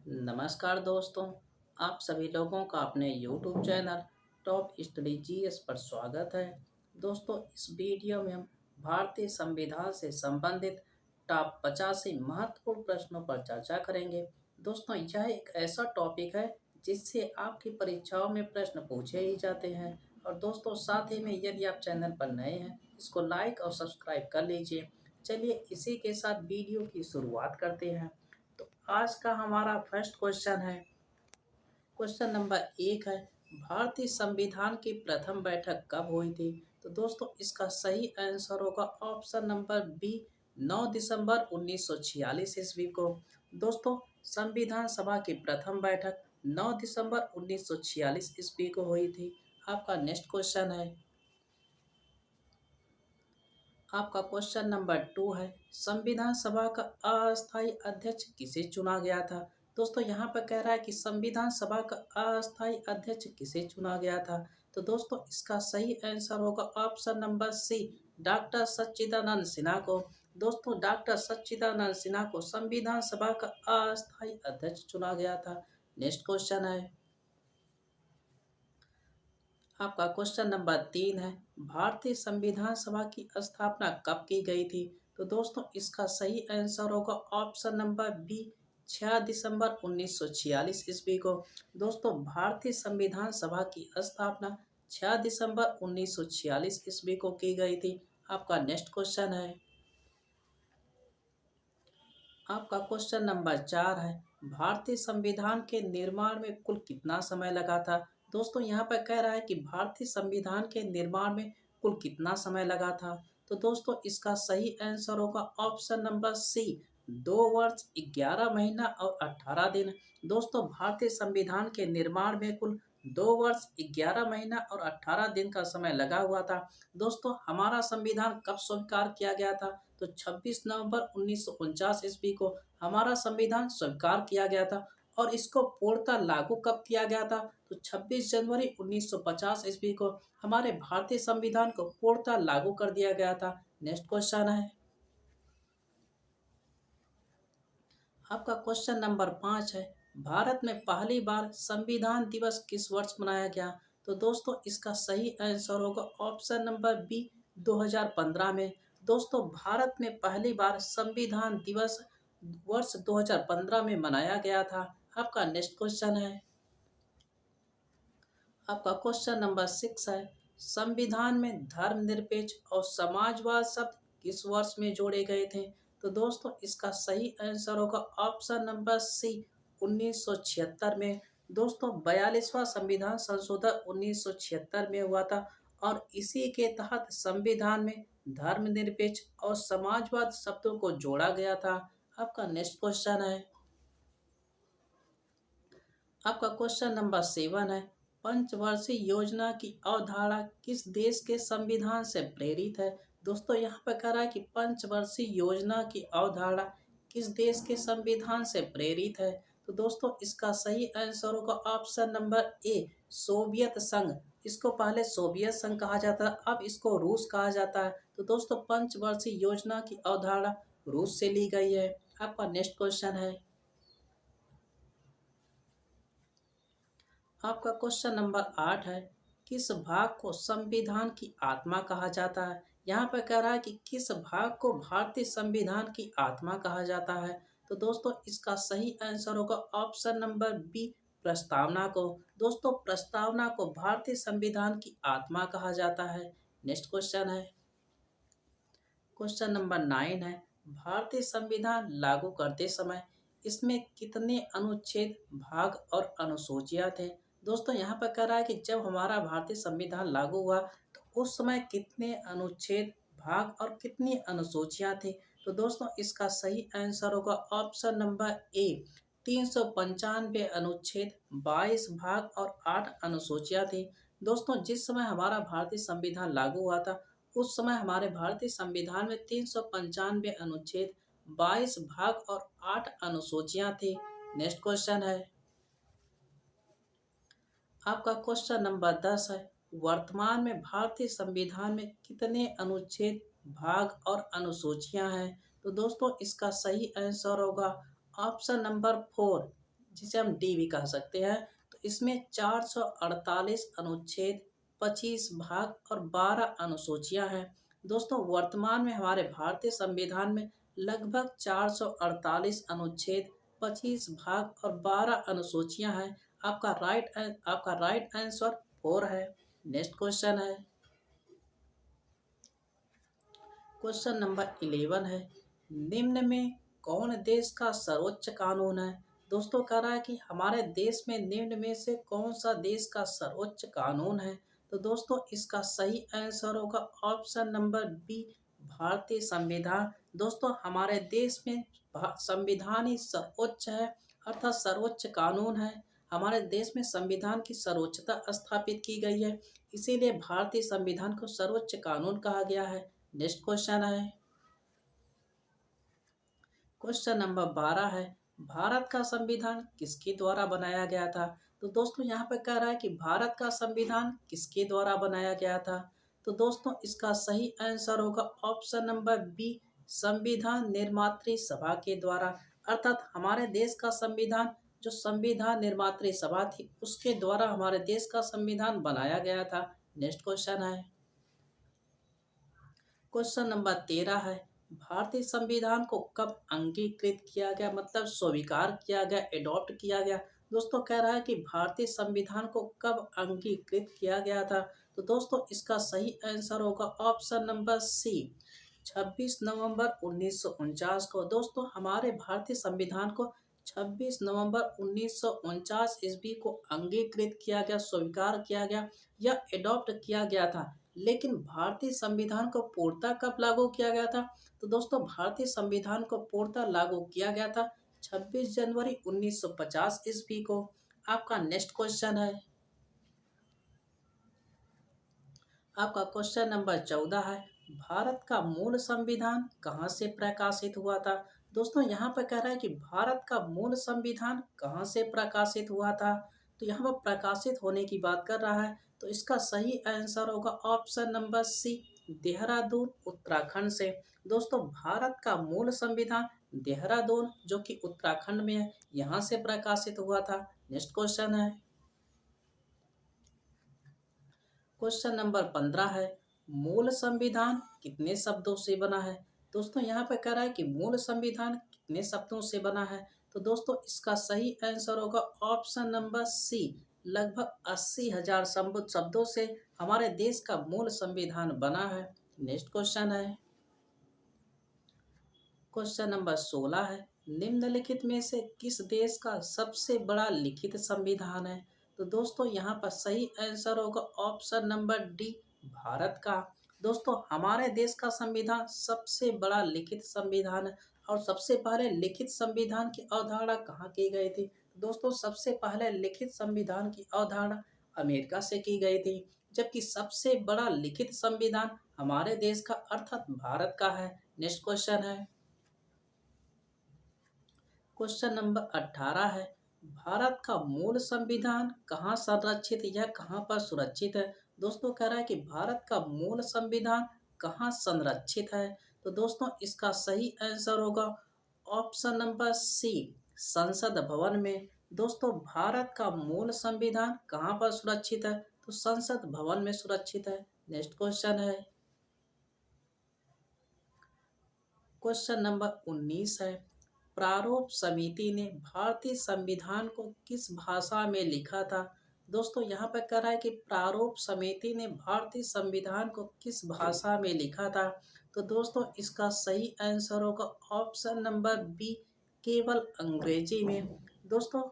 नमस्कार दोस्तों, आप सभी लोगों का अपने YouTube channel top study GS पर स्वागत है। दोस्तों, इस वीडियो में हम भारतीय संविधान से संबंधित टॉप 85 महत्वपूर्ण प्रश्नों पर चर्चा करेंगे। दोस्तों, यह एक ऐसा टॉपिक है जिससे आपकी परीक्षाओं में प्रश्न पूछे ही जाते हैं। और दोस्तों, साथ ही में यदि आप चैनल पर नए हैं, इसको लाइक और सब्सक्राइब कर लीजिए। चलिए इसी के साथ वीडियो की शुरुआत करते हैं। तो आज का हमारा फर्स्ट क्वेश्चन है। क्वेश्चन नंबर 1 है, भारतीय संविधान की प्रथम बैठक कब हुई थी? तो दोस्तों, इसका सही आंसर होगा ऑप्शन नंबर बी, 9 दिसंबर 1946 ईस्वी को। दोस्तों, संविधान सभा की प्रथम बैठक 9 दिसंबर 1946 ईस्वी को हुई थी। आपका नेक्स्ट क्वेश्चन है। आपका क्वेश्चन नंबर 2 है, संविधान सभा का अस्थायी अध्यक्ष किसे चुना गया था? दोस्तों, यहाँ पर कह रहा है कि संविधान सभा का अस्थायी अध्यक्ष किसे चुना गया था? तो दोस्तों, इसका सही आंसर होगा ऑप्शन नंबर सी, डॉक्टर सच्चिदानंद सिन्हा को। दोस्तों, डॉक्टर सच्चिदानंद सिन्हा को संविधान सभा का अस्थायी अध्यक्ष चुना गया था। नेक्स्ट क्वेश्चन है। आपका क्वेश्चन नंबर 3 है, भारतीय संविधान सभा की स्थापना कब की गई थी? तो दोस्तों, इसका सही आंसर होगा ऑप्शन नंबर बी, 6 दिसंबर 1946 ईस्वी को। दोस्तों, भारतीय संविधान सभा की स्थापना 6 दिसंबर 1946 ईस्वी को की गई थी। आपका नेक्स्ट क्वेश्चन है। आपका क्वेश्चन नंबर 4 है, भारतीय संविधान के निर्माण में कुल कितना समय लगा था? दोस्तों, यहाँ पर कह रहा है कि भारतीय संविधान के निर्माण में कुल कितना समय लगा था? तो दोस्तों, इसका सही आंसर होगा ऑप्शन नंबर सी, 2 वर्ष 11 महीना और 18 दिन। दोस्तों, भारतीय संविधान के निर्माण में कुल 2 वर्ष 11 महीना और 18 दिन का समय लगा हुआ था। दोस्तों, हमारा संविधान कब स्वीकार किया गया था? तो 26 नवंबर 1949 ईस्वी को हमारा संविधान स्वीकार किया गया था। और इसको पूर्णतः लागू कब किया गया था? तो 26 जनवरी 1950 ईस्वी को हमारे भारतीय संविधान को पूर्णतः लागू कर दिया गया था। नेक्स्ट क्वेश्चन है। आपका क्वेश्चन नंबर 5 है, भारत में पहली बार संविधान दिवस किस वर्ष मनाया गया? तो दोस्तों, इसका सही आंसर होगा ऑप्शन नंबर बी, 2015 में। दोस्तों, भारत में पहली बार संविधान दिवस वर्ष 2015 में मनाया गया था। आपका नेक्स्ट क्वेश्चन है। आपका क्वेश्चन नंबर 6 है, संविधान में धर्मनिरपेक्ष और समाजवाद शब्द किस वर्ष में जोड़े गए थे? तो दोस्तों, इसका सही आंसर होगा ऑप्शन नंबर सी, 1976 में। दोस्तों, 42वां संविधान संशोधन 1976 में हुआ था। और इसी के तहत संविधान में धर्मनिरपेक्ष और समाजवाद शब्दों को जोड़ा गया था। आपका नेक्स्ट क्वेश्चन है। आपका क्वेश्चन नंबर 7 है, पंचवर्षीय योजना की अवधारणा किस देश के संविधान से प्रेरित है? दोस्तों, यहाँ पर कह रहा है कि पंचवर्षीय योजना की अवधारणा किस देश के संविधान से प्रेरित है? तो दोस्तों, इसका सही आंसर होगा ऑप्शन नंबर ए, सोवियत संघ। इसको पहले सोवियत संघ कहा जाता है, अब इसको रूस कहा जाता है। तो दोस्तों, पंचवर्षीय योजना की अवधारणा रूस से ली गई है। आपका नेक्स्ट क्वेश्चन है। आपका क्वेश्चन नंबर 8 है, किस भाग को संविधान की आत्मा कहा जाता है? यहाँ पर कह रहा है कि किस भाग को भारतीय संविधान की आत्मा कहा जाता है? तो दोस्तों, इसका सही आंसर होगा ऑप्शन नंबर बी, प्रस्तावना को। दोस्तों, प्रस्तावना को भारतीय संविधान की आत्मा कहा जाता है। नेक्स्ट क्वेश्चन है। क्वेश्चन नंबर 9 है, भारतीय संविधान लागू करते समय इसमें कितने अनुच्छेद, भाग और अनुसूचियां थे? दोस्तों, यहाँ पर कह रहा है कि जब हमारा भारतीय संविधान लागू हुआ तो उस समय कितने अनुच्छेद, भाग और कितनी अनुसूचियां थी? तो दोस्तों, इसका सही आंसर होगा ऑप्शन नंबर ए, 395 अनुच्छेद, 22 भाग और 8 अनुसूचियां थी। दोस्तों, जिस समय हमारा भारतीय संविधान लागू हुआ था उस समय हमारे भारतीय संविधान में 395 अनुच्छेद, 22 भाग और 8 अनुसूचियां थी। नेक्स्ट क्वेश्चन है। आपका क्वेश्चन नंबर 10 है, वर्तमान में भारतीय संविधान में कितने अनुच्छेद, भाग और अनुसूचियां हैं? तो दोस्तों, इसका सही आंसर होगा ऑप्शन नंबर 4, जिसे हम डी भी कह सकते हैं। तो इसमें 448 अनुच्छेद, 25 भाग और 12 अनुसूचियां हैं। दोस्तों वर्तमान में हमारे भारतीय संविधान में लगभग 448 अनुच्छेद, 25 भाग और 12 अनुसूचियां हैं। आपका राइट आंसर 4 है। नेक्स्ट क्वेश्चन है, क्वेश्चन नंबर 11 है, निम्न में कौन देश का सर्वोच्च कानून है। दोस्तों कह रहा है कि हमारे देश में निम्न में से कौन सा देश का सर्वोच्च कानून है। तो दोस्तों इसका सही आंसर होगा ऑप्शन नंबर बी, भारतीय संविधान। दोस्तों हमारे देश में संविधान ही सर्वोच्च है, अर्थात सर्वोच्च कानून है। हमारे देश में संविधान की सर्वोच्चता स्थापित की गई है, इसीलिए भारतीय संविधान को सर्वोच्च कानून कहा गया है। नेक्स्ट क्वेश्चन है, क्वेश्चन नंबर 12 है, भारत का संविधान किसके द्वारा बनाया गया था। तो दोस्तों यहाँ पे कह रहा है कि भारत का संविधान किसके द्वारा बनाया गया था। तो दोस्तों इसका सही आंसर होगा ऑप्शन नंबर बी, संविधान निर्मात्री सभा के द्वारा। अर्थात हमारे देश का संविधान, जो संविधान निर्मात्री सभा थी उसके द्वारा हमारे देश का संविधान बनाया गया था। नेक्स्ट क्वेश्चन है, क्वेश्चन नंबर 13 है, भारतीय संविधान को कब अंगीकृत किया गया, मतलब स्वीकार किया गया, एडॉप्ट किया गया। दोस्तों कह रहा है कि भारतीय संविधान को कब अंगीकृत किया गया था। तो दोस्तों इसका सही आंसर होगा ऑप्शन नंबर सी, 26 नवंबर 1949 को। दोस्तों हमारे भारतीय संविधान को 26 नवंबर 1949 ईस्वी को अंगीकृत किया गया, स्वीकार किया गया या एडॉप्ट किया गया था। लेकिन भारतीय संविधान को पूर्णतः कब लागू किया गया था। तो दोस्तों भारतीय संविधान को पूर्णतः लागू किया गया था 26 जनवरी 1950 ईस्वी को। आपका नेक्स्ट क्वेश्चन है, आपका क्वेश्चन नंबर 14 है, भारत का मूल संविधान कहाँ से प्रकाशित हुआ था। दोस्तों यहाँ पर कह रहा है कि भारत का मूल संविधान कहाँ से प्रकाशित हुआ था। तो यहाँ पर प्रकाशित होने की बात कर रहा है, तो इसका सही आंसर होगा option number C, Dehradun Uttarakhand से। दोस्तों भारत का मूल संविधान देहरादून, जो कि उत्तराखंड में है, यहाँ से प्रकाशित हुआ था। नेक्स्ट क्वेश्चन है, क्वेश्चन नंबर 15 है, मूल संविधान कितने शब्दों से बना है। दोस्तों यहाँ पे कह रहा है कि मूल संविधान कितने शब्दों से बना है। तो दोस्तों इसका सही आंसर होगा ऑप्शन नंबर सी, लगभग 80,000 शब्दों से हमारे देश का मूल संविधान बना है। नेक्स्ट क्वेश्चन है, क्वेश्चन नंबर 16 है, निम्नलिखित में से किस देश का सबसे बड़ा लिखित संविधान है। तो दोस्तों यहाँ पर सही आंसर होगा ऑप्शन नंबर डी, भारत का। दोस्तों हमारे देश का संविधान सबसे बड़ा लिखित संविधान है। और सबसे पहले लिखित संविधान की अवधारणा कहाँ की गई थी। दोस्तों सबसे पहले लिखित संविधान की अवधारणा अमेरिका से की गई थी, जबकि सबसे बड़ा लिखित संविधान हमारे देश का अर्थात भारत का है। नेक्स्ट क्वेश्चन है, क्वेश्चन नंबर 18 है, भारत का मूल संविधान कहाँ संरक्षित या कहाँ पर सुरक्षित है। दोस्तों कह रहा है कि भारत का मूल संविधान कहाँ संरक्षित है। तो दोस्तों इसका सही आंसर होगा ऑप्शन नंबर सी, संसद भवन में। दोस्तों भारत का मूल संविधान कहाँ पर सुरक्षित है। तो संसद भवन में सुरक्षित है। नेक्स्ट क्वेश्चन है, क्वेश्चन नंबर 19 है, प्रारूप समिति ने भारतीय संविधान को किस भाषा में लिखा था। दोस्तों यहाँ पर कह रहा है कि प्रारूप समिति ने भारतीय संविधान को किस भाषा में लिखा था। तो दोस्तों इसका सही आंसर होगा ऑप्शन नंबर बी, केवल अंग्रेजी में। दोस्तों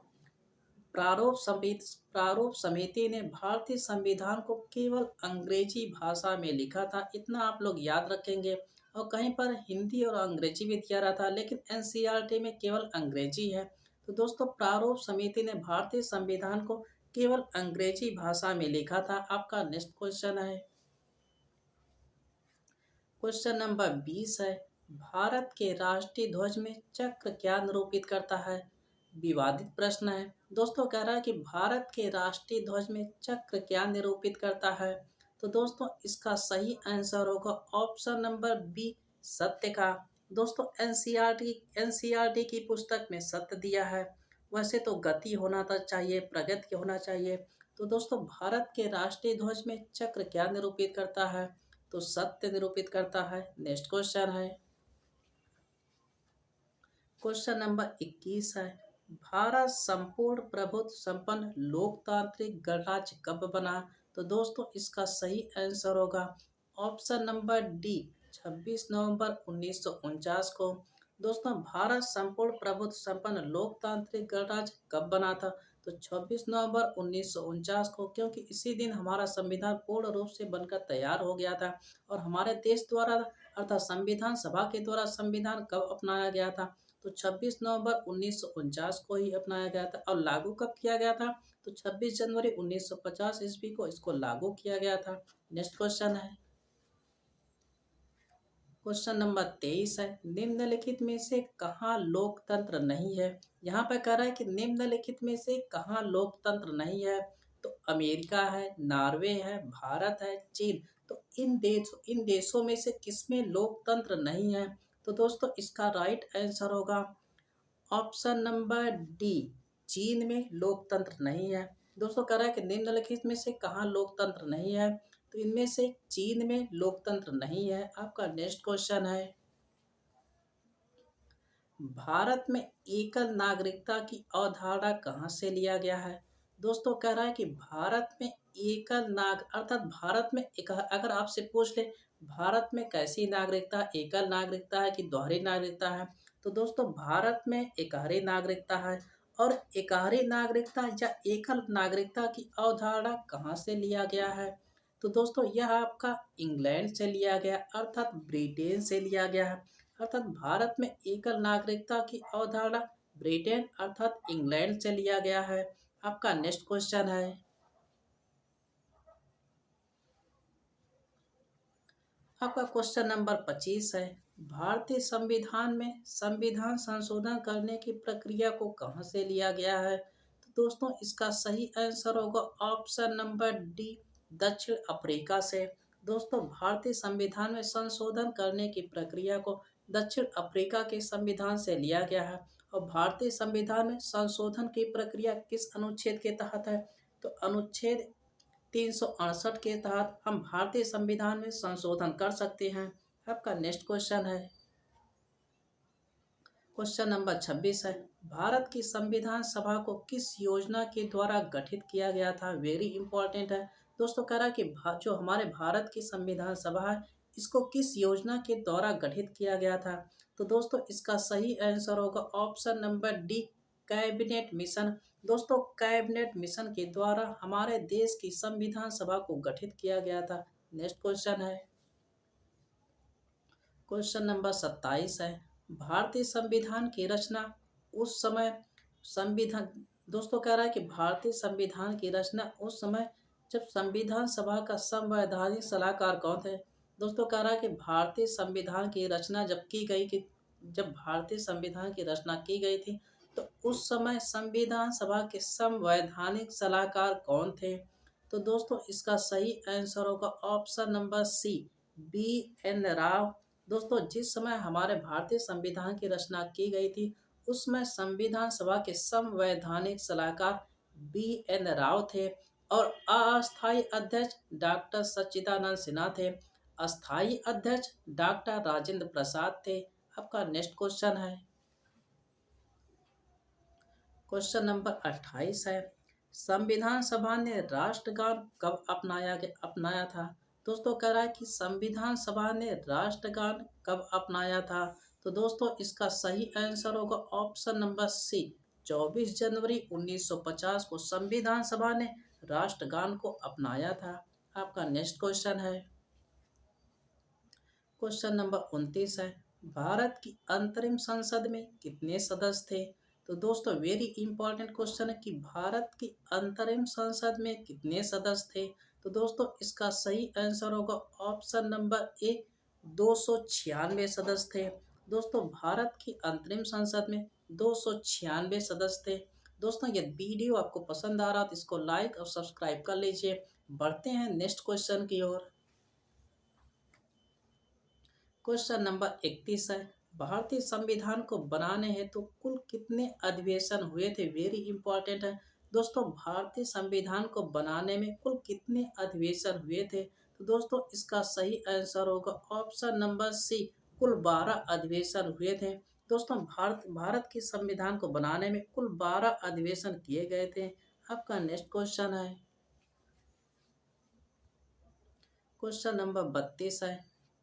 प्रारूप समिति ने भारतीय संविधान को केवल अंग्रेजी भाषा में लिखा था, इतना आप लोग याद रखेंगे। और कहीं पर हिंदी और अंग्रेजी भी दिया रहा था, लेकिन एनसीईआरटी में केवल अंग्रेजी है। तो दोस्तों प्रारूप समिति ने भारतीय संविधान को केवल अंग्रेजी भाषा में लिखा था। आपका नेक्स्ट क्वेश्चन है, क्वेश्चन नंबर 20 है, भारत के राष्ट्रीय ध्वज में चक्र क्या निरूपित करता है। विवादित प्रश्न है। दोस्तों कह रहा है कि भारत के राष्ट्रीय ध्वज में चक्र क्या निरूपित करता है। तो दोस्तों इसका सही आंसर होगा ऑप्शन नंबर बी, सत्य का। दोस्तों एनसीईआरटी की पुस्तक में सत्य दिया है। वैसे तो गति होना था चाहिए, प्रगति होना चाहिए। तो दोस्तों भारत के राष्ट्रीय ध्वज में चक्र क्या निरूपित करता है? तो सत्य निरूपित करता है। नेक्स्ट क्वेश्चन है, क्वेश्चन नंबर 21 है, भारत संपूर्ण प्रभुत्व संपन्न लोकतांत्रिक गणराज्य कब बना? तो दोस्तों इसका सही आंसर होगा ऑप्शन नंबर डी, 26 नवंबर 1949 को। दोस्तों भारत संपूर्ण प्रभुत्व संपन्न लोकतांत्रिक गणराज्य कब बना था? तो 26 नवंबर 1949 को, क्योंकि इसी दिन हमारा संविधान पूर्ण रूप से बनकर तैयार हो गया था। और हमारे देश द्वारा अर्थात संविधान सभा के द्वारा संविधान कब अपनाया गया था? तो 26 नवंबर 1949 को ही अपनाया गया था। और लागू कब किया गया था? तो 26 जनवरी 1950 ईस्वी को इसको लागू किया गया था। नेक्स्ट क्वेश्चन है, क्वेश्चन नंबर 23 है, निम्नलिखित में से कहाँ लोकतंत्र नहीं है? यहाँ पे कह रहा है कि निम्नलिखित में से कहाँ लोकतंत्र नहीं है? तो अमेरिका है, नॉर्वे है, भारत है, चीन। तो इन देशों में से किसमें लोकतंत्र नहीं है? तो दोस्तों इसका राइट आंसर होगा ऑप्शन नंबर डी, चीन में लोकतंत्र नहीं है। दोस्तों कह रहा है कि निम्नलिखित में से कहाँ लोकतंत्र नहीं है? तो इनमें से चीन में लोकतंत्र नहीं है। आपका नेक्स्ट क्वेश्चन है, भारत में एकल नागरिकता की अवधारणा कहाँ से लिया गया है? दोस्तों कह रहा है कि भारत में एकल नाग अर्थात भारत में एक, अगर आपसे पूछ ले भारत में कैसी नागरिकता, एकल नागरिकता है कि दोहरी नागरिकता है? तो दोस्तों भारत में एकहरी नागरिकता है। और एकहरी नागरिकता या एकल नागरिकता की अवधारणा कहाँ से लिया गया है? तो दोस्तों यह आपका इंग्लैंड से लिया गया अर्थात ब्रिटेन से लिया गया है। अर्थात भारत में एकल नागरिकता की अवधारणा ब्रिटेन अर्थात इंग्लैंड से लिया गया है। आपका नेक्स्ट क्वेश्चन है, आपका क्वेश्चन नंबर 25 है, भारतीय संविधान में संविधान संशोधन करने की प्रक्रिया को कहाँ से लिया गया है? तो दोस्तों इसका सही आंसर होगा ऑप्शन नंबर डी, दक्षिण अफ्रीका से। दोस्तों भारतीय संविधान में संशोधन करने की प्रक्रिया को दक्षिण अफ्रीका के संविधान से लिया गया है। और भारतीय संविधान में संशोधन की प्रक्रिया किस अनुच्छेद के तहत है? तो अनुच्छेद 368 के तहत हम भारतीय संविधान में संशोधन कर सकते हैं। आपका नेक्स्ट क्वेश्चन है, क्वेश्चन नंबर 26 है, भारत की संविधान सभा को किस योजना के द्वारा गठित किया गया था? वेरी इंपॉर्टेंट है। दोस्तों कह रहा है कि जो हमारे भारत की संविधान सभा है इसको किस योजना के द्वारा गठित किया गया था? तो दोस्तों इसका सही आंसर होगा option number D, cabinet mission. दोस्तों कैबिनेट मिशन के द्वारा हमारे देश की संविधान सभा को गठित किया गया था। नेक्स्ट क्वेश्चन है, क्वेश्चन नंबर 27 है, भारतीय संविधान की रचना उस समय संविधान दोस्तों कह रहा है कि भारतीय संविधान की रचना उस समय जब संविधान सभा का संवैधानिक सलाहकार कौन थे? दोस्तों कह रहा है कि भारतीय संविधान की रचना जब की गई कि जब भारतीय संविधान की रचना की गई थी तो उस समय संविधान सभा के संवैधानिक सलाहकार कौन थे? तो दोस्तों इसका सही आंसर होगा ऑप्शन नंबर सी, B.N. राव। दोस्तों जिस समय हमारे भारतीय संविधान की रचना की गई थी उसमें संविधान सभा के संवैधानिक सलाहकार B.N. राव थे। और अस्थायी अध्यक्ष डॉक्टर सच्चिदानंद सिन्हा थे। अस्थायी अध्यक्ष डॉक्टर राजेंद्र प्रसाद थे। आपका नेक्स्ट क्वेश्चन है, क्वेश्चन नंबर 28 है, संविधान सभा ने राष्ट्रगान कब अपनाया था? दोस्तों कह रहा है कि संविधान सभा ने राष्ट्रगान कब अपनाया था? तो दोस्तों इसका सही आंसर होगा ऑप्शन नंबर सी, 24 जनवरी 1950 को संविधान सभा ने राष्ट्रगान को अपनाया था। आपका नेक्स्ट क्वेश्चन है, क्वेश्चन नंबर 29 है, भारत की अंतरिम संसद में कितने सदस्य थे? तो दोस्तों वेरी इंपॉर्टेंट क्वेश्चन है कि भारत की अंतरिम संसद में कितने सदस्य थे? तो दोस्तों इसका सही आंसर होगा ऑप्शन नंबर ए, 296 सदस्य थे। दोस्तों भारत की अंतरिम संसद में 296 सदस्य थे। दोस्तों ये वीडियो आपको पसंद आ रहा तो इसको लाइक और सब्सक्राइब कर लीजिए। बढ़ते हैं नेक्स्ट क्वेश्चन की ओर। क्वेश्चन नंबर 31 है, भारतीय संविधान को बनाने हेतु कुल कितने अधिवेशन हुए थे? वेरी इंपॉर्टेंट है। दोस्तों, भारतीय संविधान को बनाने में कुल कितने अधिवेशन हुए थे? तो दोस्तों, इसका सही आंसर होगा ऑप्शन नंबर सी, कुल 12 अधिवेशन हुए थे। दोस्तों, भारत भारत के संविधान को बनाने में कुल 12 अधिवेशन किए गए थे। आपका नेक्स्ट क्वेश्चन है, क्वेश्चन नंबर 32 है,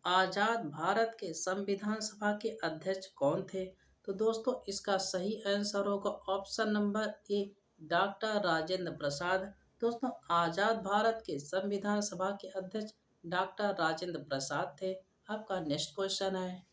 आजाद भारत के संविधान सभा के अध्यक्ष कौन थे? तो दोस्तों, इसका सही आंसर होगा option number A, doctor Rajendra Prasad. दोस्तों, आजाद भारत के संविधान सभा के अध्यक्ष डॉक्टर राजेंद्र प्रसाद थे। आपका नेक्स्ट क्वेश्चन है,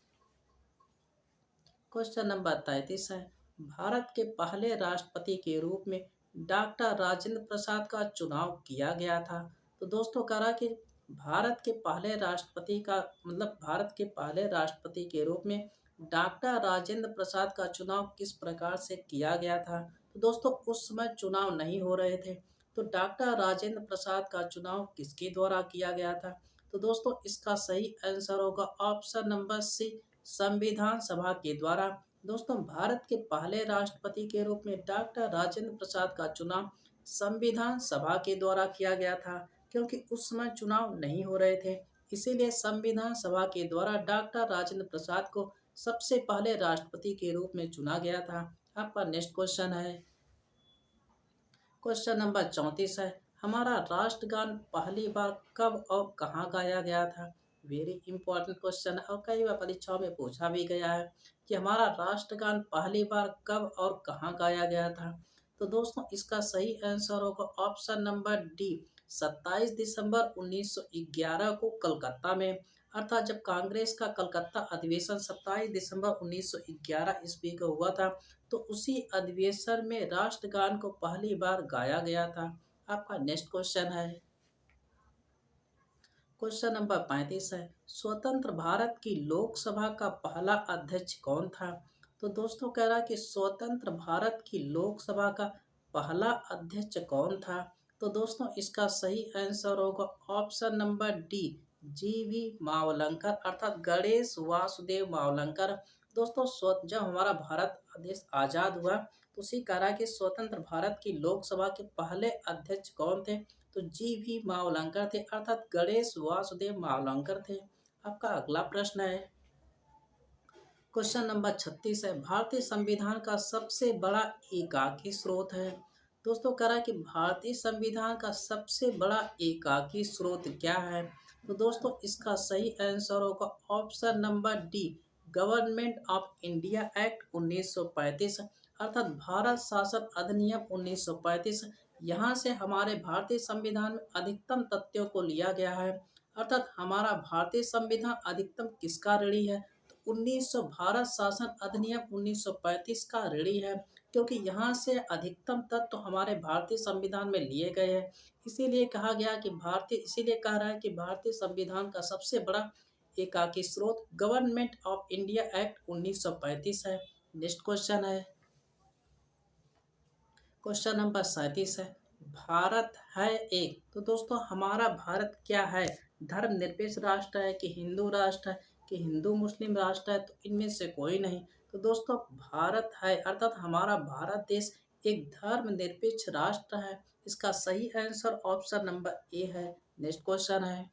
क्वेश्चन नंबर 33 है, भारत के पहले राष्ट्रपति के रूप में डॉक्टर राजेंद्र प्रसाद का चुनाव किया गया था। तो दोस्तों, करा कि भारत के पहले राष्ट्रपति का मतलब भारत के पहले राष्ट्रपति के रूप में डॉक्टर राजेंद्र प्रसाद का चुनाव किस प्रकार से किया गया था? तो दोस्तों, उस समय चुनाव नहीं हो रहे थे, तो डॉक्टर राजेंद्र प्रसाद का चुनाव किसके द्वारा किया गया था? तो दोस्तों, इसका सही आंसर होगा ऑप्शन नंबर सी, संविधान सभा के द्वारा। दोस्तों, भारत के पहले राष्ट्रपति के रूप में डॉक्टर राजेंद्र प्रसाद का चुनाव संविधान सभा के द्वारा किया गया था, क्योंकि उस समय चुनाव नहीं हो रहे थे। इसीलिए संविधान सभा के द्वारा डॉक्टर राजेंद्र प्रसाद को सबसे पहले राष्ट्रपति के रूप में चुना गया था। आपका नेक्स्ट क्वेश्चन है, क्वेश्चन नंबर 34 है, हमारा राष्ट्रगान पहली बार कब और कहाँ गाया गया था? वेरी इंपॉर्टेंट क्वेश्चन है और कई बार परीक्षाओं में पूछा भी गया है कि हमारा राष्ट्रगान पहली बार कब और कहाँ गाया गया था? तो दोस्तों, इसका सही आंसर होगा ऑप्शन नंबर डी, 27 दिसंबर 1911 को कलकत्ता में, अर्थात जब कांग्रेस का कलकत्ता अधिवेशन 27 दिसंबर 1911 ईस्वी को हुआ था, तो उसी अधिवेशन में राष्ट्रगान को पहली बार गाया गया था। आपका नेक्स्ट क्वेश्चन है, क्वेश्चन नंबर 35 है, स्वतंत्र भारत की लोकसभा का पहला अध्यक्ष कौन था? तो दोस्तों, कह रहा है कि स्वतंत्र भारत की लोकसभा का पहला अध्यक्ष कौन था? तो दोस्तों, इसका सही आंसर होगा ऑप्शन नंबर डी, जीवी मावलंकर, अर्थात गणेश वासुदेव मावलंकर। दोस्तों, जब हमारा भारत देश आजाद हुआ, तो उसी कह कि स्वतंत्र भारत की लोकसभा के पहले अध्यक्ष कौन थे? तो जी भी मावलंकर थे, अर्थात गणेश वासुदेव मावलंकर थे। आपका अगला प्रश्न है, क्वेश्चन नंबर 36 है, भारतीय संविधान का सबसे बड़ा एकाकी स्रोत है। दोस्तों, कह रहा है कि भारतीय संविधान का सबसे बड़ा एकाकी स्रोत क्या है? तो दोस्तों, इसका सही आंसर होगा option number D, government of India act 1935, अर्थात भारत शासन अधिनियम 1935। यहाँ से हमारे भारतीय संविधान में अधिकतम तथ्यों को लिया गया है, अर्थात हमारा भारतीय संविधान अधिकतम किसका ऋणी है? 1900 भारत शासन अधिनियम 1935 का ऋणी है, क्योंकि यहाँ से अधिकतम तत्व तो हमारे भारतीय संविधान में लिए गए हैं। इसीलिए कह रहा है कि भारतीय संविधान का सबसे बड़ा एकाकी स्रोत गवर्नमेंट ऑफ इंडिया एक्ट 1935 है। नेक्स्ट क्वेश्चन है, क्वेश्चन नंबर 37 है, भारत है एक। तो दोस्तों, हमारा भारत क्या है? धर्मनिरपेक्ष राष्ट्र है कि हिंदू राष्ट्र है कि हिंदू मुस्लिम राष्ट्र है? तो इनमें से कोई नहीं। तो दोस्तों, भारत है अर्थात हमारा भारत देश एक धर्मनिरपेक्ष राष्ट्र है। इसका सही आंसर ऑप्शन नंबर ए है। नेक्स्ट क्वेश्चन है,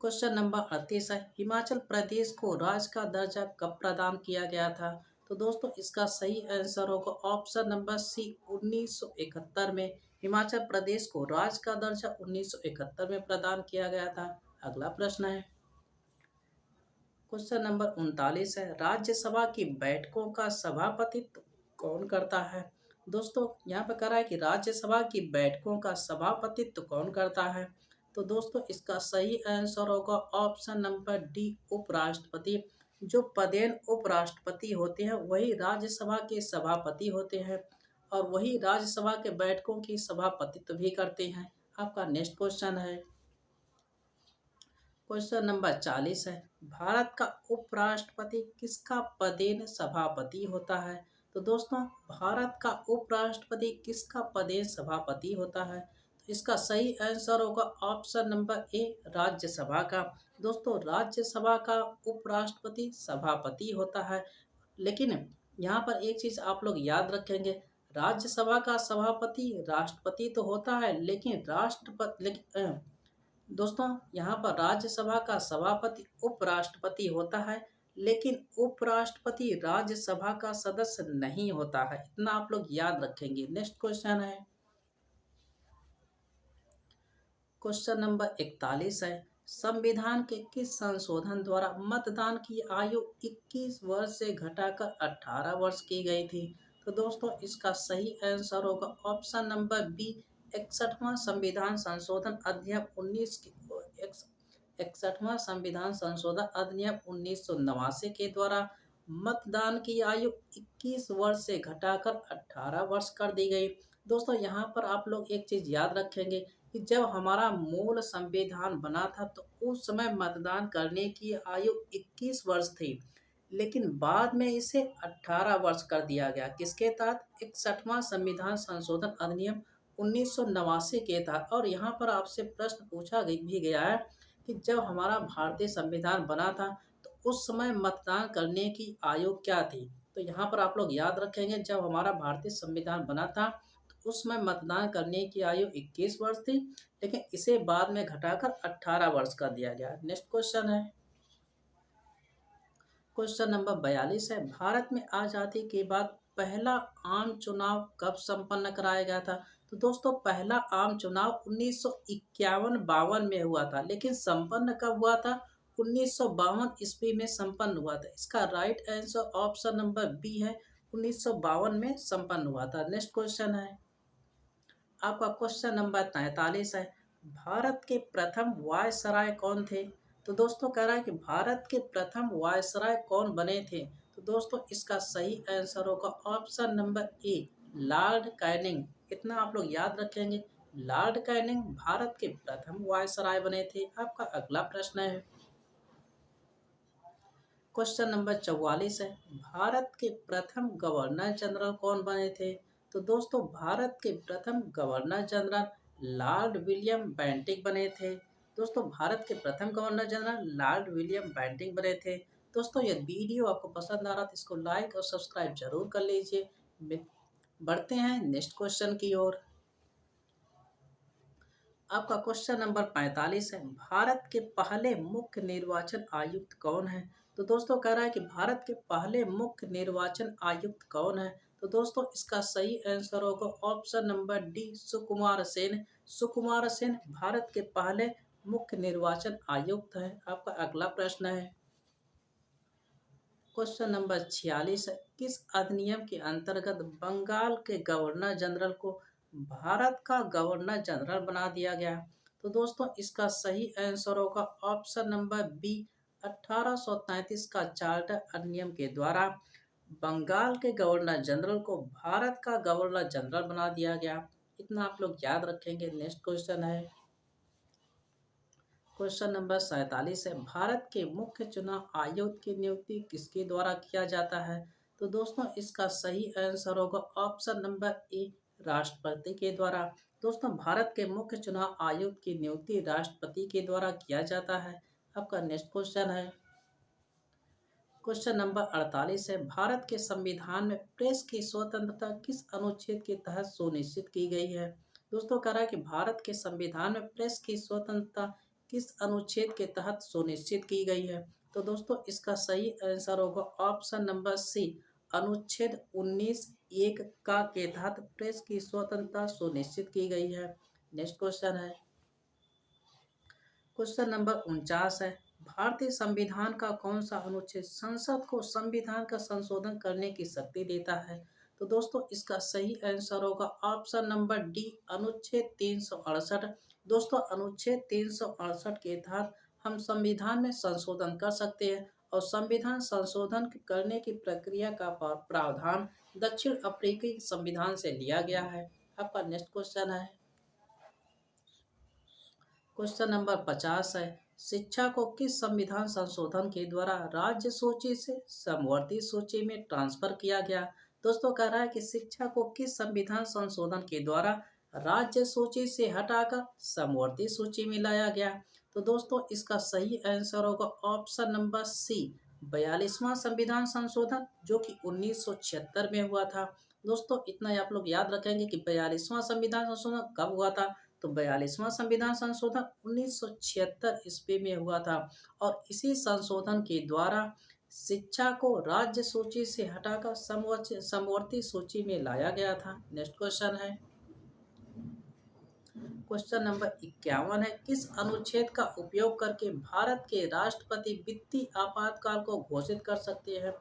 क्वेश्चन नंबर 38 है, हिमाचल प्रदेश को राज्य का दर्जा कब प्रदान किया गया था? तो दोस्तों, इसका सही आंसर होगा ऑप्शन नंबर सी, 1971 में। हिमाचल प्रदेश को राज्य का दर्जा 1971 में प्रदान किया गया था। अगला प्रश्न है, क्वेश्चन नंबर 39 है, राज्यसभा की बैठकों का सभापतित्व कौन करता है? दोस्तों, यहाँ पर कह रहा है कि राज्यसभा की बैठकों का सभापतित्व कौन करता है? तो दोस्तों, इसका सही आंसर होगा ऑप्शन नंबर डी, उपराष्ट्रपति। जो पदेन उपराष्ट्रपति होते हैं वही राज्यसभा के सभापति होते हैं, और वही राज्यसभा के बैठकों की सभापतित्व भी करते हैं। आपका नेक्स्ट क्वेश्चन है, क्वेश्चन नंबर 40 है, भारत का उपराष्ट्रपति किसका पदेन सभापति होता है? तो दोस्तों, भारत का उपराष्ट्रपति किसका पदेन सभापति होता है? तो इसका सही आंसर होगा ऑप्शन नंबर ए, राज्यसभा का। दोस्तों, राज्यसभा का उपराष्ट्रपति सभापति होता है। लेकिन यहाँ पर एक चीज आप लोग याद रखेंगे, राज्यसभा का सभापति राष्ट्रपति तो होता है, लेकिन दोस्तों, यहाँ पर राज्यसभा का सभापति उपराष्ट्रपति होता है, लेकिन उपराष्ट्रपति राज्यसभा का सदस्य नहीं होता है। इतना आप लोग याद रखेंगे। नेक्स्ट क्वेश्चन है, क्वेश्चन नंबर 41 है, संविधान के किस संशोधन द्वारा मतदान की आयु 21 वर्ष से घटाकर 18 वर्ष की गई थी? तो दोस्तों, इसका सही आंसर होगा ऑप्शन नंबर बी, 61वां संविधान संशोधन अधिनियम 1989 के द्वारा मतदान की आयु 21 वर्ष से घटाकर 18 वर्ष कर दी गई। दोस्तों, यहाँ पर आप लोग एक चीज याद रखेंगे कि जब हमारा मूल संविधान बना था तो उस समय मतदान करने की आयु 21 वर्ष थी, लेकिन बाद में इसे 18 वर्ष कर दिया गया। किसके तहत? 61वां संविधान संशोधन अधिनियम 1989 के तहत। और यहाँ पर आपसे प्रश्न पूछा भी गया है कि जब हमारा भारतीय संविधान बना था तो उस समय मतदान करने की आयु क्या थी? तो यहाँ पर आप लोग याद रखेंगे, जब हमारा भारतीय संविधान बना था उस समय मतदान करने की आयु 21 वर्ष थी, लेकिन इसे बाद में घटाकर 18 वर्ष कर दिया गया। नेक्स्ट क्वेश्चन है, क्वेश्चन नंबर 42 है, भारत में आज़ादी के बाद पहला आम चुनाव कब संपन्न कराया गया था? तो दोस्तों, पहला आम चुनाव 1951-52 में हुआ था, लेकिन संपन्न कब हुआ था? 1952 ईस्वी में संपन्न हुआ था। इसका right answer option number B है, 1952 में संपन्न हुआ था। नेक्स्ट क्वेश्चन है, आपका क्वेश्चन नंबर 43 है, भारत के प्रथम वायसराय कौन थे? तो दोस्तों, कह रहा है कि भारत के प्रथम वायसराय कौन बने थे? तो दोस्तों, इसका सही आंसर होगा ऑप्शन नंबर ए, लॉर्ड कैनिंग। इतना आप लोग याद रखेंगे, लॉर्ड कैनिंग भारत के प्रथम वायसराय बने थे। आपका अगला प्रश्न है, क्वेश्चन नंबर 44 है, भारत के प्रथम गवर्नर जनरल कौन बने थे? तो दोस्तों, भारत के प्रथम governor general Lord William Bentinck बने थे। दोस्तों, भारत के प्रथम governor general Lord William Bentinck बने थे। दोस्तों, यह वीडियो आपको पसंद आ रहा तो इसको लाइक और सब्सक्राइब जरूर कर लीजिए। बढ़ते हैं नेक्स्ट क्वेश्चन की ओर। आपका क्वेश्चन नंबर 45 है, भारत के पहले मुख्य निर्वाचन आयुक्त कौन है? तो दोस्तों, कह रहा है कि भारत के पहले मुख्य निर्वाचन आयुक्त कौन है? तो दोस्तों, इसका सही आंसर होगा option number D, Sukumar Sen. Sukumar Sen Bharat के पहले मुख्य निर्वाचन आयुक्त है। आपका अगला प्रश्न है, क्वेश्चन नंबर 46 है, किस अधिनियम के अंतर्गत बंगाल के गवर्नर जनरल को भारत का गवर्नर जनरल बना दिया गया? तो दोस्तों, इसका सही आंसर होगा ऑप्शन नंबर बी, 1833 का चार्टर अधिनियम के द्वारा बंगाल के गवर्नर जनरल को भारत का गवर्नर जनरल बना दिया गया। इतना आप लोग याद रखेंगे। नेक्स्ट क्वेश्चन है, क्वेश्चन नंबर 47 है, भारत के मुख्य चुनाव आयुक्त की नियुक्ति किसके द्वारा किया जाता है? तो दोस्तों, इसका सही आंसर होगा ऑप्शन नंबर ए, राष्ट्रपति के द्वारा। दोस्तों, भारत के मुख्य चुनाव आयुक्त की नियुक्ति राष्ट्रपति के द्वारा किया जाता है। आपका नेक्स्ट क्वेश्चन है, क्वेश्चन नंबर 48 है, भारत के संविधान में प्रेस की स्वतंत्रता किस अनुच्छेद के तहत सुनिश्चित की गई है? दोस्तों, कह रहा है कि भारत के संविधान में प्रेस की स्वतंत्रता किस अनुच्छेद के तहत सुनिश्चित की गई है? तो दोस्तों, इसका सही आंसर होगा ऑप्शन नंबर सी, अनुच्छेद 19(1) का के तहत प्रेस की स्वतंत्रता सुनिश्चित की गई है। नेक्स्ट क्वेश्चन है, क्वेश्चन नंबर 49 है, भारतीय संविधान का कौन सा अनुच्छेद संसद को संविधान का संशोधन करने की शक्ति देता है? तो दोस्तों, इसका सही आंसर होगा ऑप्शन नंबर डी, अनुच्छेद 368। दोस्तों, अनुच्छेद 368 के तहत हम संविधान में संशोधन कर सकते हैं, और संविधान संशोधन करने की प्रक्रिया का प्रावधान दक्षिण अफ्रीकी संविधान से लिया गया है। आपका नेक्स्ट क्वेश्चन है, क्वेश्चन नंबर 50 है, शिक्षा को किस संविधान संशोधन के द्वारा राज्य सूची से समवर्ती सूची में ट्रांसफर किया गया? दोस्तों, कह रहा है कि शिक्षा को किस संविधान संशोधन के द्वारा राज्य सूची से हटाकर समवर्ती सूची में लाया गया। तो दोस्तों इसका सही आंसर होगा ऑप्शन नंबर सी, 42वां संविधान संशोधन, जो कि 1976 में हुआ था। दोस्तों इतना ही आप लोग याद रखेंगे कि 42वां संविधान संशोधन कब हुआ था। तो 42वां संविधान संशोधन 1976 ईस्वी में हुआ था। और इसी संशोधन के द्वारा शिक्षा को राज्य सूची से हटाकर समवर्ती सूची में लाया गया था। नेक्स्ट क्वेश्चन है, क्वेश्चन नंबर 51 है, किस अनुच्छेद का उपयोग करके भारत के राष्ट्रपति वित्तीय आपातकाल को घोषित कर सकते हैं।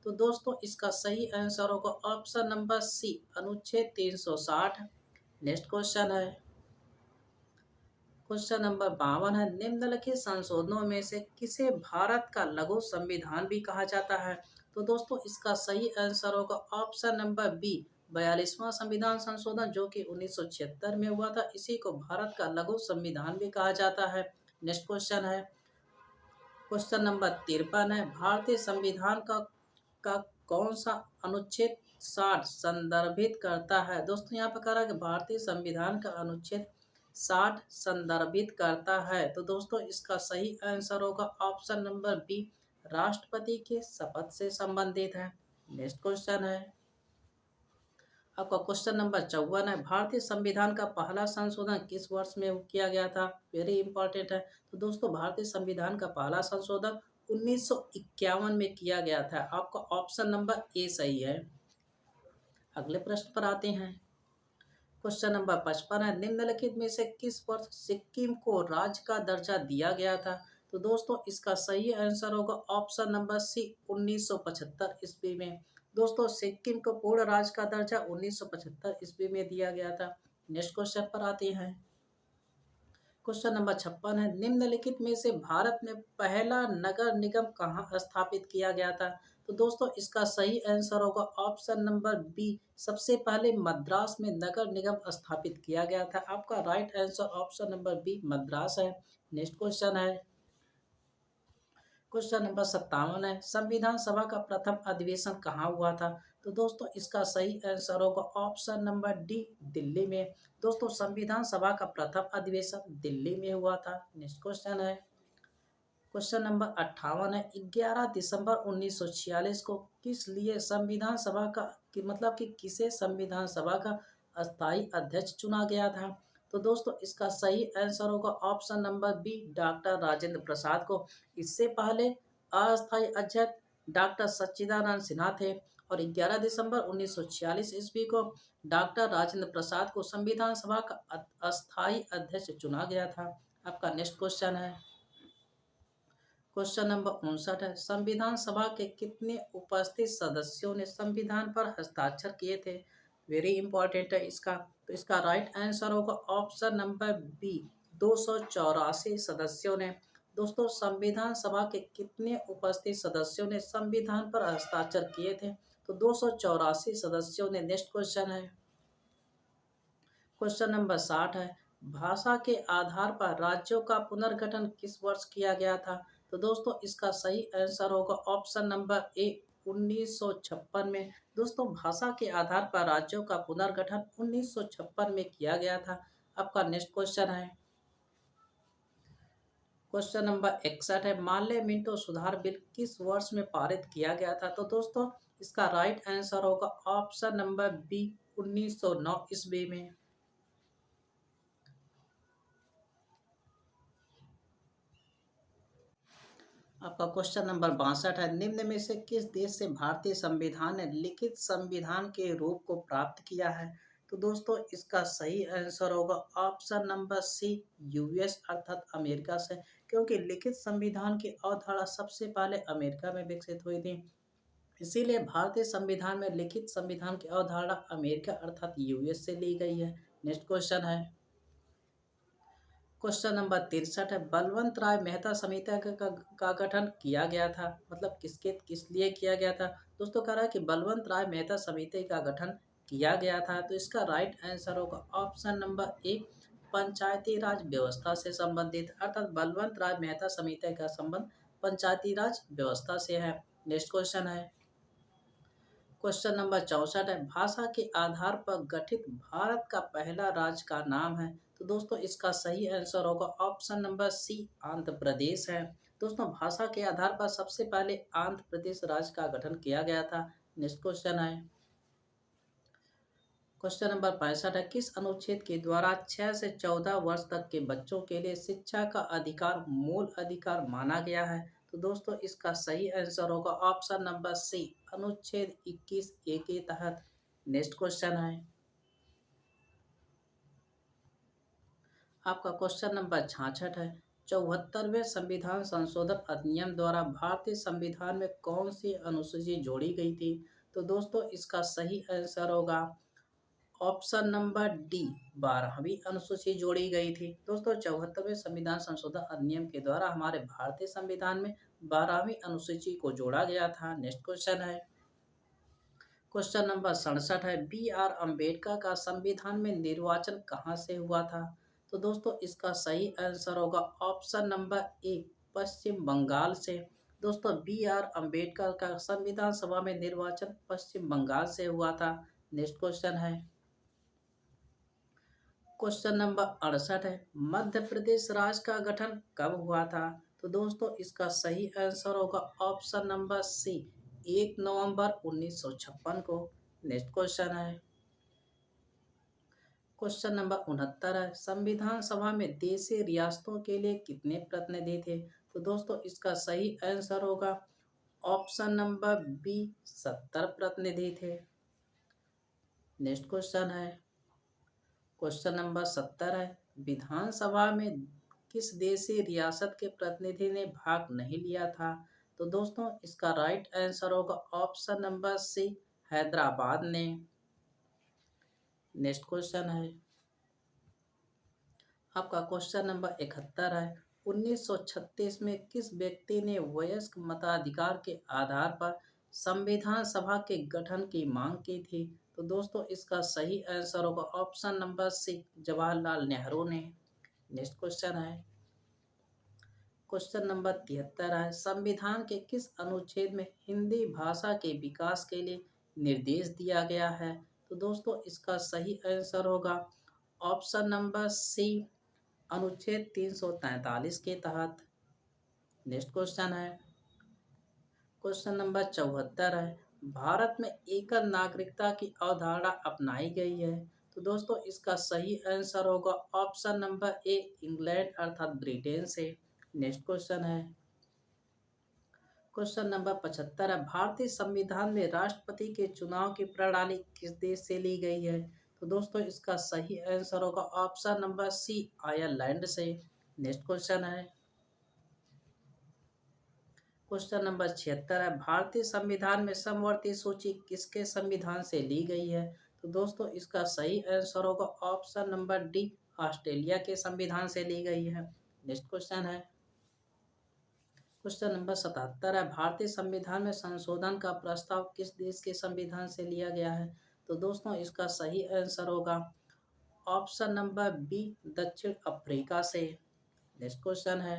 तो दोस्तों इसका सही आंसर होगा ऑप्शन नंबर सी, अनुच्छेद 360। नेक्स्ट क्वेश्चन है, क्वेश्चन नंबर 52 है, निम्नलिखित संशोधनों में से किसे भारत का लघु संविधान भी कहा जाता है। तो दोस्तों इसका सही आंसर होगा ऑप्शन नंबर बी, 42वां संविधान संशोधन, जो कि 1976 में हुआ था। इसी को भारत का लघु संविधान भी कहा जाता है। नेक्स्ट क्वेश्चन है, क्वेश्चन नंबर 53 है, भारतीय संविधान का कौन सा अनुच्छेद 60 संदर्भित करता है। दोस्तों यहाँ पर कह रहा है कि भारतीय संविधान का अनुच्छेद 60 संदर्भित करता है। तो दोस्तों इसका सही आंसर होगा ऑप्शन नंबर बी, राष्ट्रपति के शपथ से संबंधित है। नेक्स्ट क्वेश्चन है, आपका क्वेश्चन नंबर 54 है, भारतीय संविधान का पहला संशोधन किस वर्ष में किया गया था। वेरी इंपॉर्टेंट है। तो दोस्तों भारतीय संविधान का पहला संशोधन 1951 में किया गया था। आपका ऑप्शन नंबर ए सही है। अगले प्रश्न पर आते हैं, क्वेश्चन नंबर 55 है, निम्नलिखित में से किस वर्ष सिक्किम को राज्य का दर्जा दिया गया था। तो दोस्तों इसका सही आंसर होगा ऑप्शन नंबर सी, 1975 ईस्वी में। दोस्तों सिक्किम को पूर्ण राज्य का दर्जा 1975 ईस्वी में दिया गया था। नेक्स्ट क्वेश्चन पर आते हैं, क्वेश्चन नंबर 56 है, निम्नलिखित में से भारत में पहला नगर निगम कहाँ स्थापित किया गया था। तो दोस्तों इसका सही आंसर होगा ऑप्शन नंबर बी, सबसे पहले मद्रास में नगर निगम स्थापित किया गया था। आपका right answer option number B, Madras है। नेक्स्ट क्वेश्चन है, क्वेश्चन नंबर 57 है, संविधान सभा का प्रथम अधिवेशन कहाँ हुआ था। तो दोस्तों इसका सही आंसर होगा ऑप्शन नंबर डी, दिल्ली में। दोस्तों संविधान सभा का प्रथम अधिवेशन दिल्ली में हुआ था। नेक्स्ट क्वेश्चन है, क्वेश्चन नंबर 58 है, 11 दिसंबर 1946 को किस लिए संविधान सभा का मतलब कि किसे संविधान सभा का अस्थायी अध्यक्ष चुना गया था। तो दोस्तों इसका सही आंसर होगा option number B, doctor Rajendra Prasad को। इससे पहले अस्थायी अध्यक्ष डॉक्टर सच्चिदानंद सिन्हा थे। और 11 दिसंबर 1946 ईस्वी को डॉक्टर राजेंद्र प्रसाद को संविधान सभा का अस्थायी अध्यक्ष चुना गया था। आपका नेक्स्ट क्वेश्चन है, क्वेश्चन नंबर 59 है, संविधान सभा के कितने उपस्थित सदस्यों ने संविधान पर हस्ताक्षर किए थे। वेरी इंपॉर्टेंट है इसका। तो इसका राइट आंसर होगा ऑप्शन नंबर बी, 284 सदस्यों ने। दोस्तों संविधान सभा के कितने उपस्थित सदस्यों ने संविधान पर हस्ताक्षर किए थे। तो 284 सदस्यों ने। नेक्स्ट क्वेश्चन है, क्वेश्चन नंबर 60 है, भाषा के आधार पर राज्यों का पुनर्गठन किस वर्ष किया गया था। तो दोस्तों इसका सही आंसर होगा ऑप्शन नंबर ए, 1956 में। दोस्तों भाषा के आधार पर राज्यों का पुनर्गठन 1956 में किया गया था। आपका नेक्स्ट क्वेश्चन है, क्वेश्चन नंबर 61 है, माल्य मिंटो सुधार बिल किस वर्ष में पारित किया गया था। तो दोस्तों इसका राइट आंसर होगा ऑप्शन नंबर बी, 1909 ईस्वी में। आपका क्वेश्चन नंबर 62 है, निम्न में से किस देश से भारतीय संविधान ने लिखित संविधान के रूप को प्राप्त किया है। तो दोस्तों इसका सही आंसर होगा ऑप्शन नंबर सी, यूएस अर्थात अमेरिका से। क्योंकि लिखित संविधान की अवधारणा सबसे पहले अमेरिका में विकसित हुई थी। इसीलिए भारतीय संविधान में लिखित संविधान की अवधारणा अमेरिका अर्थात यूएस से ली गई है। नेक्स्ट क्वेश्चन है, क्वेश्चन नंबर 63 है, बलवंत राय मेहता समिति का गठन किया गया था। मतलब किस लिए किया गया था। दोस्तों कह रहा है कि बलवंत राय मेहता समिति का गठन किया गया था। तो इसका राइट आंसर होगा ऑप्शन नंबर ए, पंचायती राज व्यवस्था से संबंधित। अर्थात बलवंत राय मेहता समिति का संबंध पंचायती राज व्यवस्था से है। नेक्स्ट क्वेश्चन है, क्वेश्चन नंबर 64 है, भाषा के आधार पर गठित भारत का पहला राज्य का नाम है। तो दोस्तों इसका सही आंसर होगा ऑप्शन नंबर सी, आंध्र प्रदेश है। दोस्तों भाषा के आधार पर सबसे पहले आंध्र प्रदेश राज्य का गठन किया गया था। नेक्स्ट क्वेश्चन है, क्वेश्चन नंबर 65 है, किस अनुच्छेद के द्वारा 6 से 14 वर्ष तक के बच्चों के लिए शिक्षा का अधिकार मूल अधिकार माना गया है। तो दोस्तों इसका सही आंसर होगा ऑप्शन नंबर सी, अनुच्छेद 21 ए के तहत। नेक्स्ट क्वेश्चन है, आपका क्वेश्चन नंबर 66 है, 74वें संविधान संशोधन अधिनियम द्वारा भारतीय संविधान में कौन सी अनुसूची जोड़ी गई थी। तो दोस्तों इसका सही आंसर होगा ऑप्शन नंबर डी, 12वीं अनुसूची जोड़ी गई थी। दोस्तों 74वें संविधान संशोधन अधिनियम के द्वारा हमारे भारतीय संविधान में 12वीं अनुसूची को जोड़ा गया था। नेक्स्ट क्वेश्चन है, क्वेश्चन नंबर 67 है, बी आर अम्बेडकर का संविधान में निर्वाचन कहाँ से हुआ था। तो दोस्तों इसका सही आंसर होगा ऑप्शन नंबर ए, पश्चिम बंगाल से। दोस्तों बी आर अम्बेडकर का संविधान सभा में निर्वाचन पश्चिम बंगाल से हुआ था। नेक्स्ट क्वेश्चन है, क्वेश्चन नंबर 68 है, मध्य प्रदेश राज्य का गठन कब हुआ था। तो दोस्तों इसका सही आंसर होगा ऑप्शन नंबर सी, 1 नवंबर 1956 को। नेक्स्ट क्वेश्चन है, क्वेश्चन नंबर 69 है, संविधान सभा में देशी रियासतों के लिए कितने प्रतिनिधि थे। तो दोस्तों इसका सही आंसर होगा ऑप्शन नंबर बी, 70 प्रतिनिधि थे। नेक्स्ट क्वेश्चन है, क्वेश्चन नंबर 70 है, विधानसभा में किस देशी रियासत के प्रतिनिधि ने भाग नहीं लिया था। तो दोस्तों इसका राइट आंसर होगा ऑप्शन नंबर सी, हैदराबाद ने। नेक्स्ट क्वेश्चन है, आपका क्वेश्चन नंबर 71 है, 1936 में किस व्यक्ति ने वयस्क मताधिकार के आधार पर संविधान सभा के गठन की मांग की थी। तो दोस्तों इसका सही आंसर होगा option number C, Jawaharlal Nehru ने। नेक्स्ट क्वेश्चन है, क्वेश्चन नंबर 73 है, संविधान के किस अनुच्छेद में हिंदी भाषा के विकास के लिए निर्देश दिया गया है। तो दोस्तों इसका सही आंसर होगा ऑप्शन नंबर सी, अनुच्छेद 343 के तहत। नेक्स्ट क्वेश्चन है, क्वेश्चन नंबर 74 है, भारत में एकल नागरिकता की अवधारणा अपनाई गई है। तो दोस्तों इसका सही आंसर होगा ऑप्शन नंबर ए, इंग्लैंड अर्थात ब्रिटेन से। नेक्स्ट क्वेश्चन है, क्वेश्चन नंबर 75 है, भारतीय संविधान में राष्ट्रपति के चुनाव की प्रणाली किस देश से ली गई है। तो दोस्तों इसका सही आंसर होगा ऑप्शन नंबर सी, आयरलैंड से। नेक्स्ट क्वेश्चन है, क्वेश्चन नंबर 76 है, भारतीय संविधान में समवर्ती सूची किसके संविधान से ली गई है। तो दोस्तों इसका सही आंसर होगा ऑप्शन नंबर डी, ऑस्ट्रेलिया के संविधान से ली गई है। नेक्स्ट क्वेश्चन है, क्वेश्चन नंबर 77 है, भारतीय संविधान में संशोधन का प्रस्ताव किस देश के संविधान से लिया गया है। तो दोस्तों इसका सही आंसर होगा ऑप्शन नंबर बी, दक्षिण अफ्रीका से। नेक्स्ट क्वेश्चन है,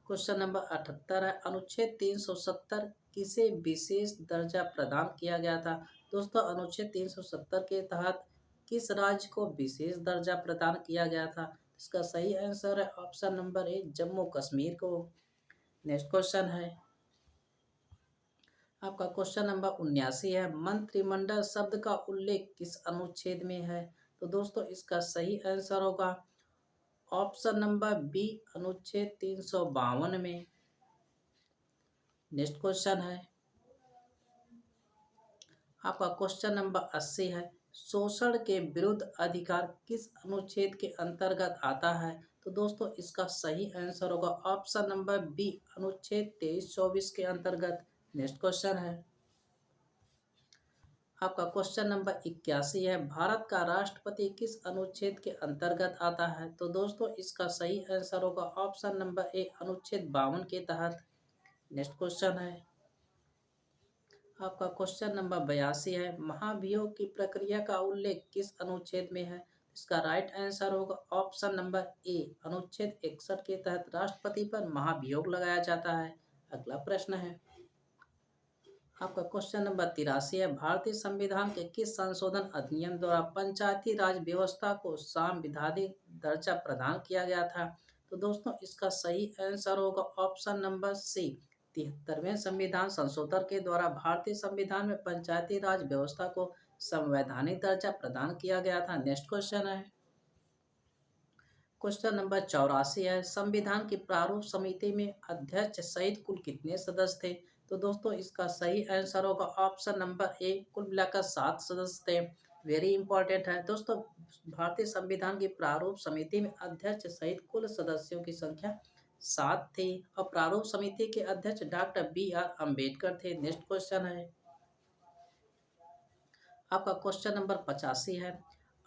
क्वेश्चन नंबर 78 है, अनुच्छेद 370 किसे विशेष दर्जा प्रदान किया गया था। दोस्तों अनुच्छेद 370 के तहत किस राज्य को विशेष दर्जा प्रदान किया गया था। इसका सही आंसर है option number A, Jammu Kashmir को। नेक्स्ट क्वेश्चन है, आपका क्वेश्चन नंबर 79 है, मंत्रिमंडल शब्द का उल्लेख किस अनुच्छेद में है। तो दोस्तों इसका सही आंसर होगा ऑप्शन नंबर बी, अनुच्छेद 352 में। नेक्स्ट क्वेश्चन है, आपका क्वेश्चन नंबर 80 है, शोषण के विरुद्ध अधिकार किस अनुच्छेद के अंतर्गत आता है। तो दोस्तों इसका सही आंसर होगा ऑप्शन नंबर बी, अनुच्छेद 23-24 के अंतर्गत। नेक्स्ट क्वेश्चन है, आपका क्वेश्चन नंबर 81 है, भारत का राष्ट्रपति किस अनुच्छेद के अंतर्गत आता है। तो दोस्तों इसका सही आंसर होगा ऑप्शन नंबर ए, अनुच्छेद 52 के तहत। नेक्स्ट क्वेश्चन है, आपका क्वेश्चन नंबर 82 है, महाभियोग की प्रक्रिया का उल्लेख किस अनुच्छेद में है। इसका राइट आंसर होगा ऑप्शन नंबर ए, अनुच्छेद 61 के तहत राष्ट्रपति पर महाभियोग लगाया जाता है। अगला प्रश्न है, आपका क्वेश्चन नंबर 83 है, भारतीय संविधान के किस संशोधन अधिनियम द्वारा पंचायती राज व्यवस्था को संवैधानिक दर्जा प्रदान किया गया था? तो दोस्तों इसका सही आंसर होगा ऑप्शन नंबर सी। 73वें संविधान संशोधन के द्वारा भारतीय संविधान में पंचायती राज व्यवस्था को संवैधानिक दर्जा प्रदान किया गया था। नेक्स्ट क्वेश्चन है, क्वेश्चन नंबर 84 है, संविधान की प्रारूप समिति में अध्यक्ष सहित कुल कितने सदस्य थे? तो दोस्तों इसका सही आंसर होगा ऑप्शन नंबर ए, कुल मिलाकर 7 सदस्य थे। वेरी इंपॉर्टेंट है दोस्तों, भारतीय संविधान की प्रारूप समिति में अध्यक्ष सहित कुल सदस्यों की संख्या 7 थी और प्रारूप समिति के अध्यक्ष डॉक्टर BR अम्बेडकर थे। नेक्स्ट क्वेश्चन है, आपका क्वेश्चन नंबर 85 है,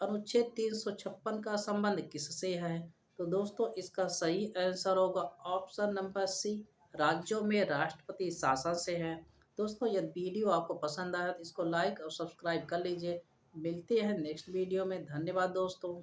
अनुच्छेद 356 का संबंध किससे है? तो दोस्तों इसका सही आंसर होगा ऑप्शन नंबर सी, राज्यों में राष्ट्रपति शासन से है। दोस्तों यदि वीडियो आपको पसंद आया तो इसको लाइक और सब्सक्राइब कर लीजिए। मिलते हैं नेक्स्ट वीडियो में। धन्यवाद दोस्तों।